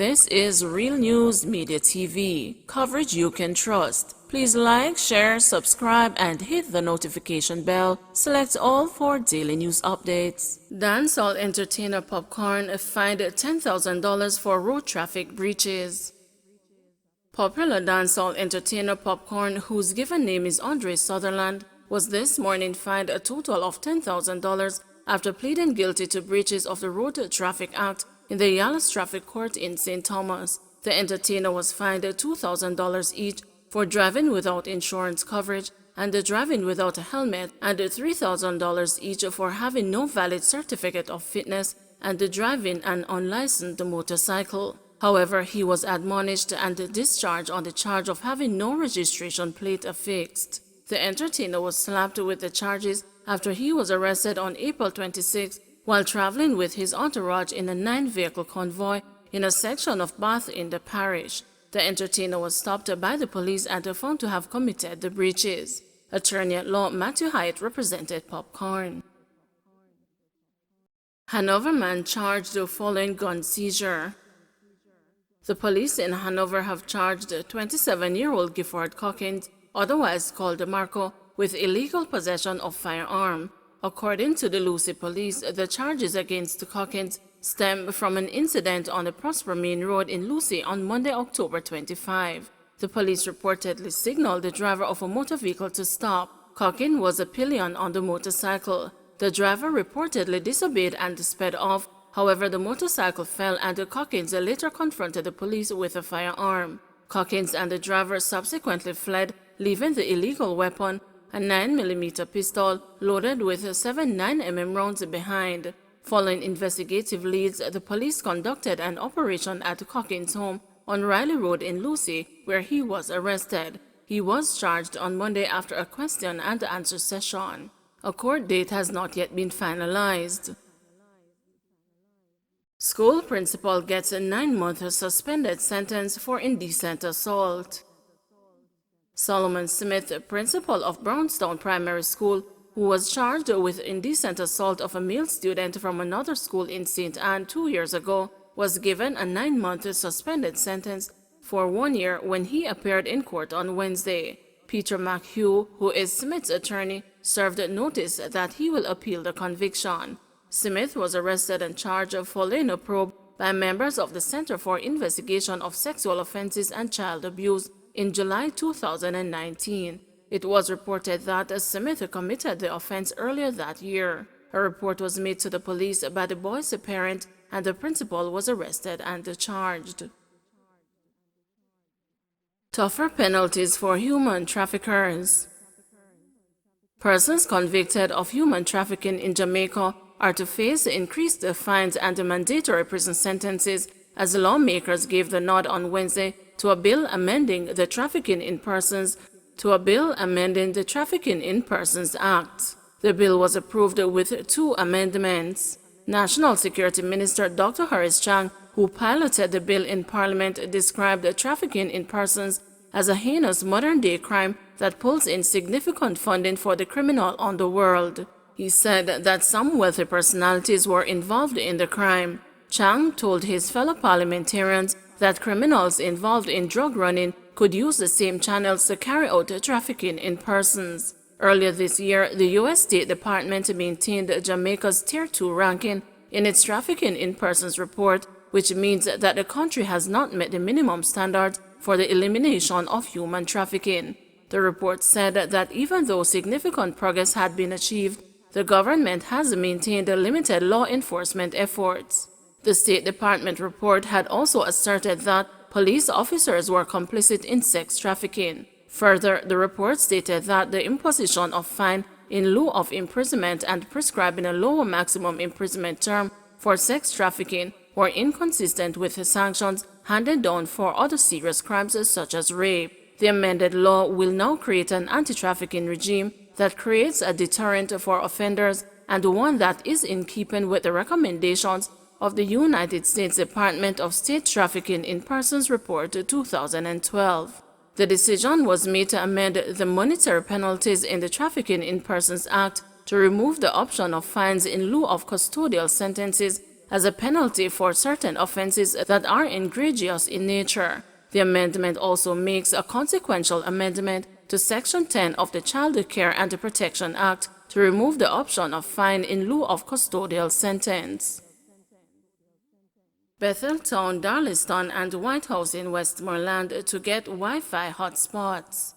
This is Real News Media TV, coverage you can trust. Please like, share, subscribe, and hit the notification bell. Select all for daily news updates. Dancehall entertainer Popcorn fined $10,000 for road traffic breaches. Popular dancehall entertainer Popcorn, whose given name is Andre Sutherland, was this morning fined a total of $10,000 after pleading guilty to breaches of the Road Traffic Act in the Yalas Traffic Court in St. Thomas. The entertainer was fined $2,000 each for driving without insurance coverage and driving without a helmet, and $3,000 each for having no valid certificate of fitness and driving an unlicensed motorcycle. However, he was admonished and discharged on the charge of having no registration plate affixed. The entertainer was slapped with the charges after he was arrested on April 26 while traveling with his entourage in a 9-vehicle convoy in a section of Bath in the parish. The entertainer was stopped by the police and found to have committed the breaches. Attorney at law Matthew Hyatt represented Popcorn. Hanover man charged following gun seizure. The police in Hanover have charged 27-year-old Gifford Cockins, otherwise called Marco, with illegal possession of firearm. According to the Lucy police, the charges against Cockins stem from an incident on the Prosper Main Road in Lucy on Monday, October 25. The police reportedly signaled the driver of a motor vehicle to stop. Cockins was a pillion on the motorcycle. The driver reportedly disobeyed and sped off. However, the motorcycle fell and Cockins later confronted the police with a firearm. Cockins and the driver subsequently fled, leaving the illegal weapon, a 9mm pistol loaded with 7 9mm rounds behind. Following investigative leads, the police conducted an operation at Cockins' home on Riley Road in Lucy, where he was arrested. He was charged on Monday after a question and answer session. A court date has not yet been finalized. School principal gets a 9-month suspended sentence for indecent assault. Solomon Smith, principal of Brownstown Primary School, who was charged with indecent assault of a male student from another school in St. Anne 2 years ago, was given a 9-month suspended sentence for 1 year when he appeared in court on Wednesday. Peter McHugh, who is Smith's attorney, served notice that he will appeal the conviction. Smith was arrested and charged following a probe by members of the Center for Investigation of Sexual Offenses and Child Abuse in July 2019. It was reported that Smith committed the offense earlier that year. A report was made to the police by the boy's parent, and the principal was arrested and charged. Tougher penalties for human traffickers. Persons convicted of human trafficking in Jamaica are to face increased fines and mandatory prison sentences as lawmakers gave the nod on Wednesday to a bill amending the Trafficking in Persons Act. The bill was approved with 2 amendments. National Security Minister Dr. Horace Chang, who piloted the bill in Parliament, described trafficking in persons as a heinous modern-day crime that pulls in significant funding for the criminal underworld. He said that some wealthy personalities were involved in the crime. Chang told his fellow parliamentarians that criminals involved in drug running could use the same channels to carry out trafficking in persons. Earlier this year, the U.S. State Department maintained Jamaica's Tier 2 ranking in its Trafficking in Persons report, which means that the country has not met the minimum standards for the elimination of human trafficking. The report said that even though significant progress had been achieved, the government has maintained limited law enforcement efforts. The State Department report had also asserted that police officers were complicit in sex trafficking. Further, the report stated that the imposition of fine in lieu of imprisonment and prescribing a lower maximum imprisonment term for sex trafficking were inconsistent with the sanctions handed down for other serious crimes such as rape. The amended law will now create an anti-trafficking regime that creates a deterrent for offenders and one that is in keeping with the recommendations of the United States Department of State Trafficking in Persons Report 2012. The decision was made to amend the monetary penalties in the Trafficking in Persons Act to remove the option of fines in lieu of custodial sentences as a penalty for certain offenses that are egregious in nature. The amendment also makes a consequential amendment to Section 10 of the Child Care and Protection Act to remove the option of fine in lieu of custodial sentence. Betheltown, Darlaston, and White House in Westmoreland to get Wi-Fi hotspots.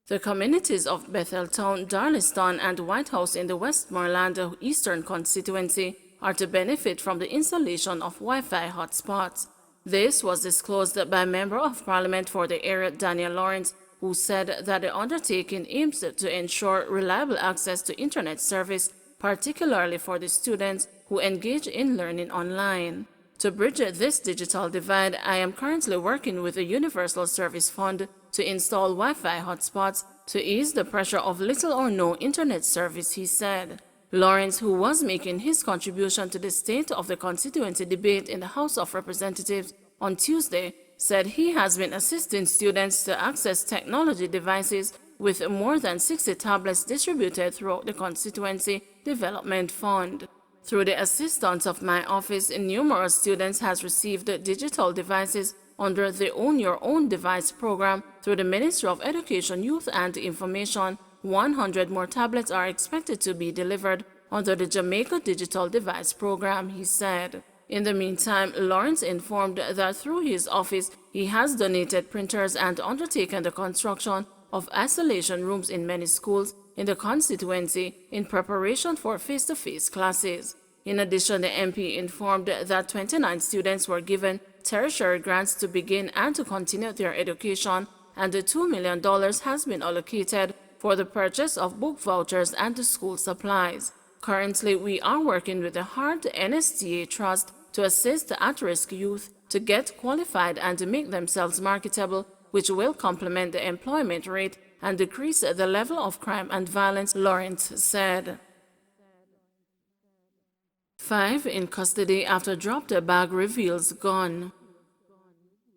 The communities of Betheltown, Darlaston, and White House in the Westmoreland Eastern Constituency are to benefit from the installation of Wi-Fi hotspots. This was disclosed by Member of Parliament for the area Daniel Lawrence, who said that the undertaking aims to ensure reliable access to internet service, particularly for the students who engage in learning online. To bridge this digital divide, I am currently working with the Universal Service Fund to install Wi-Fi hotspots to ease the pressure of little or no internet service, he said. Lawrence, who was making his contribution to the State of the Constituency debate in the House of Representatives on Tuesday, said he has been assisting students to access technology devices with more than 60 tablets distributed throughout the Constituency Development Fund. Through the assistance of my office, numerous students has received digital devices under the Own Your Own Device program through the Ministry of Education, Youth and Information. 100 more tablets are expected to be delivered under the Jamaica Digital Device program, he said. In the meantime, Lawrence informed that through his office, he has donated printers and undertaken the construction of isolation rooms in many schools in the constituency in preparation for face-to-face classes. In addition, the MP informed that 29 students were given tertiary grants to begin and to continue their education, and $2 million has been allocated for the purchase of book vouchers and school supplies. Currently, we are working with the Hard NSTA Trust to assist the at-risk youth to get qualified and to make themselves marketable, which will complement the employment rate and decrease the level of crime and violence, Lawrence said. 5 in custody after dropped bag reveals gun.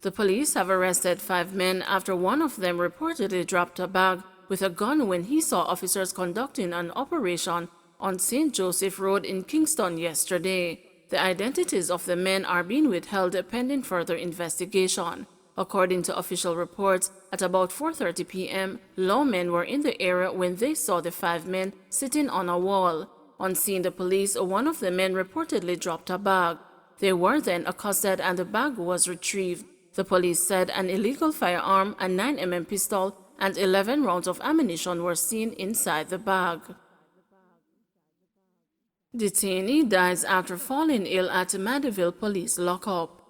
The police have arrested 5 men after one of them reportedly dropped a bag with a gun when he saw officers conducting an operation on St. Joseph Road in Kingston yesterday. The identities of the men are being withheld pending further investigation. According to official reports, at about 4:30 p.m., lawmen were in the area when they saw the 5 men sitting on a wall. On seeing the police, one of the men reportedly dropped a bag. They were then accosted and the bag was retrieved. The police said an illegal firearm, a 9mm pistol, and 11 rounds of ammunition were seen inside the bag. Detainee dies after falling ill at Mandeville Police Lockup.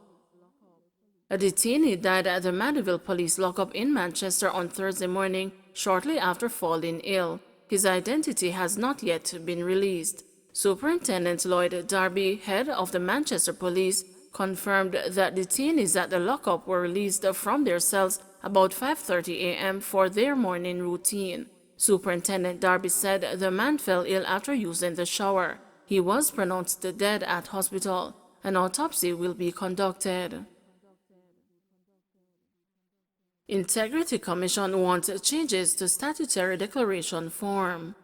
A detainee died at the Mandeville Police Lockup in Manchester on Thursday morning shortly after falling ill. His identity has not yet been released. Superintendent Lloyd Darby, head of the Manchester Police, confirmed that detainees at the lockup were released from their cells about 5:30 a.m. for their morning routine. Superintendent Darby said the man fell ill after using the shower. He was pronounced dead at hospital. An autopsy will be conducted. Integrity Commission wants changes to statutory declaration form.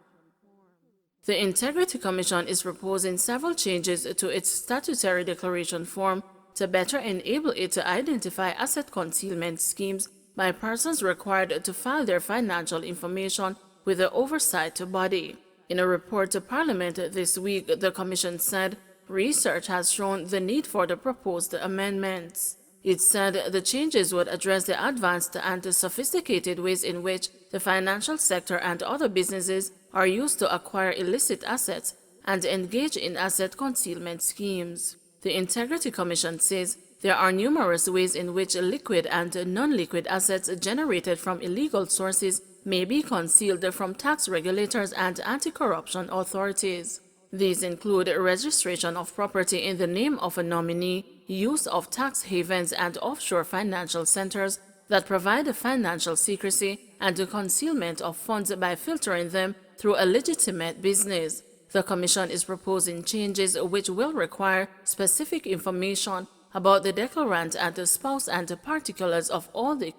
The Integrity Commission is proposing several changes to its statutory declaration form to better enable it to identify asset concealment schemes by persons required to file their financial information with the oversight body. In a report to Parliament this week, the Commission said research has shown the need for the proposed amendments. It said the changes would address the advanced and sophisticated ways in which the financial sector and other businesses are used to acquire illicit assets and engage in asset concealment schemes. The Integrity Commission says there are numerous ways in which liquid and non-liquid assets generated from illegal sources may be concealed from tax regulators and anti-corruption authorities. These include registration of property in the name of a nominee, use of tax havens and offshore financial centers that provide financial secrecy, and the concealment of funds by filtering them through a legitimate business. The Commission is proposing changes which will require specific information about the declarant and the spouse and the particulars of all the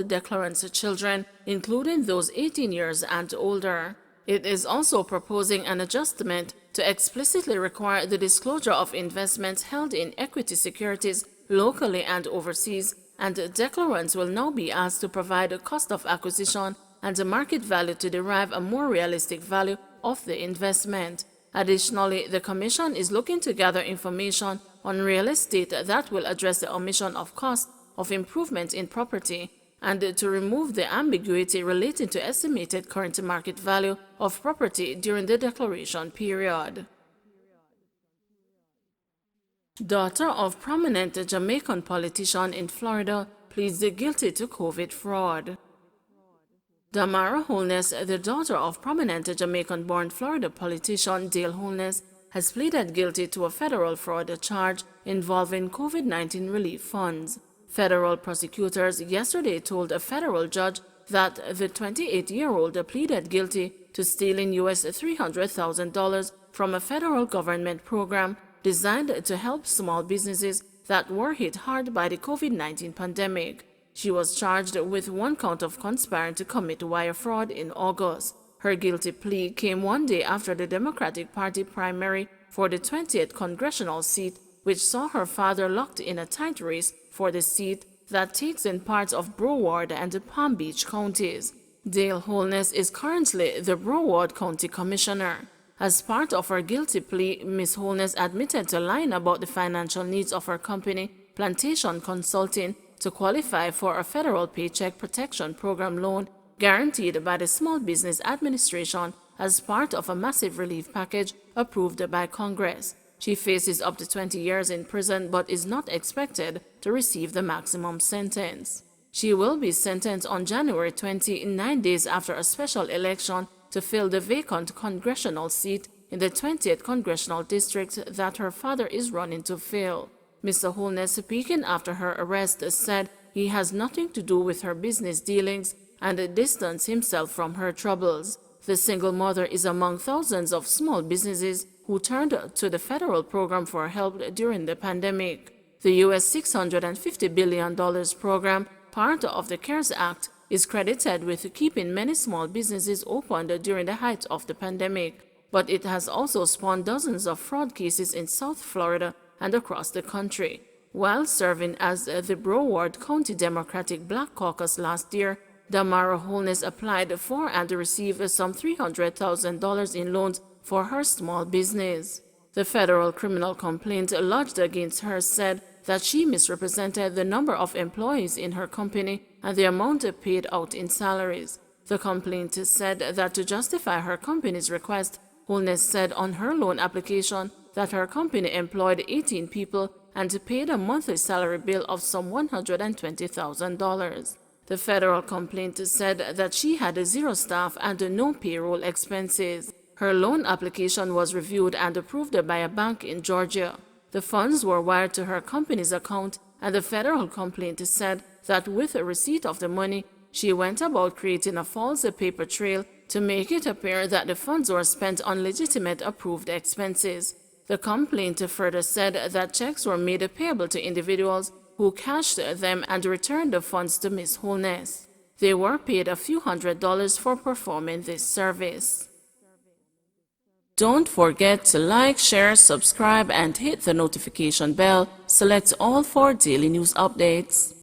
declarant's children, including those 18 years and older. It is also proposing an adjustment to explicitly require the disclosure of investments held in equity securities locally and overseas, and declarants will now be asked to provide a cost of acquisition and a market value to derive a more realistic value of the investment. Additionally, the Commission is looking to gather information on real estate that will address the omission of cost of improvement in property and to remove the ambiguity relating to estimated current market value of property during the declaration period. Daughter of prominent Jamaican politician in Florida pleads guilty to COVID fraud. Damara Holness, the daughter of prominent Jamaican-born Florida politician Dale Holness, has pleaded guilty to a federal fraud charge involving COVID-19 relief funds. Federal prosecutors yesterday told a federal judge that the 28-year-old pleaded guilty to stealing US $300,000 from a federal government program designed to help small businesses that were hit hard by the COVID-19 pandemic. She was charged with one count of conspiring to commit wire fraud in August. Her guilty plea came one day after the Democratic Party primary for the 20th congressional seat, which saw her father locked in a tight race for the seat that takes in parts of Broward and Palm Beach counties. Dale Holness is currently the Broward County Commissioner. As part of her guilty plea, Ms. Holness admitted to lying about the financial needs of her company, Plantation Consulting, to qualify for a federal Paycheck Protection Program loan guaranteed by the Small Business Administration as part of a massive relief package approved by Congress. She faces up to 20 years in prison but is not expected to receive the maximum sentence. She will be sentenced on January 20, 9 days after a special election to fill the vacant congressional seat in the 20th congressional district that her father is running to fill. Mr. Holness, speaking after her arrest, said he has nothing to do with her business dealings and distanced himself from her troubles. The single mother is among thousands of small businesses who turned to the federal program for help during the pandemic. The U.S. $650 billion program, part of the CARES Act, is credited with keeping many small businesses open during the height of the pandemic, but it has also spawned dozens of fraud cases in South Florida and across the country. While serving as the Broward County Democratic Black Caucus last year, Damara Holness applied for and received some $300,000 in loans for her small business. The federal criminal complaint lodged against her said that she misrepresented the number of employees in her company and the amount paid out in salaries. The complaint said that to justify her company's request, Holness said on her loan application that her company employed 18 people and paid a monthly salary bill of some $120,000. The federal complaint said that she had 0 staff and no payroll expenses. Her loan application was reviewed and approved by a bank in Georgia. The funds were wired to her company's account, and the federal complaint said that with the receipt of the money, she went about creating a false paper trail to make it appear that the funds were spent on legitimate approved expenses. The complaint further said that checks were made payable to individuals who cashed them and returned the funds to Ms. Holness. They were paid a few $100s for performing this service. Don't forget to like, share, subscribe, and hit the notification bell. Select all for daily news updates.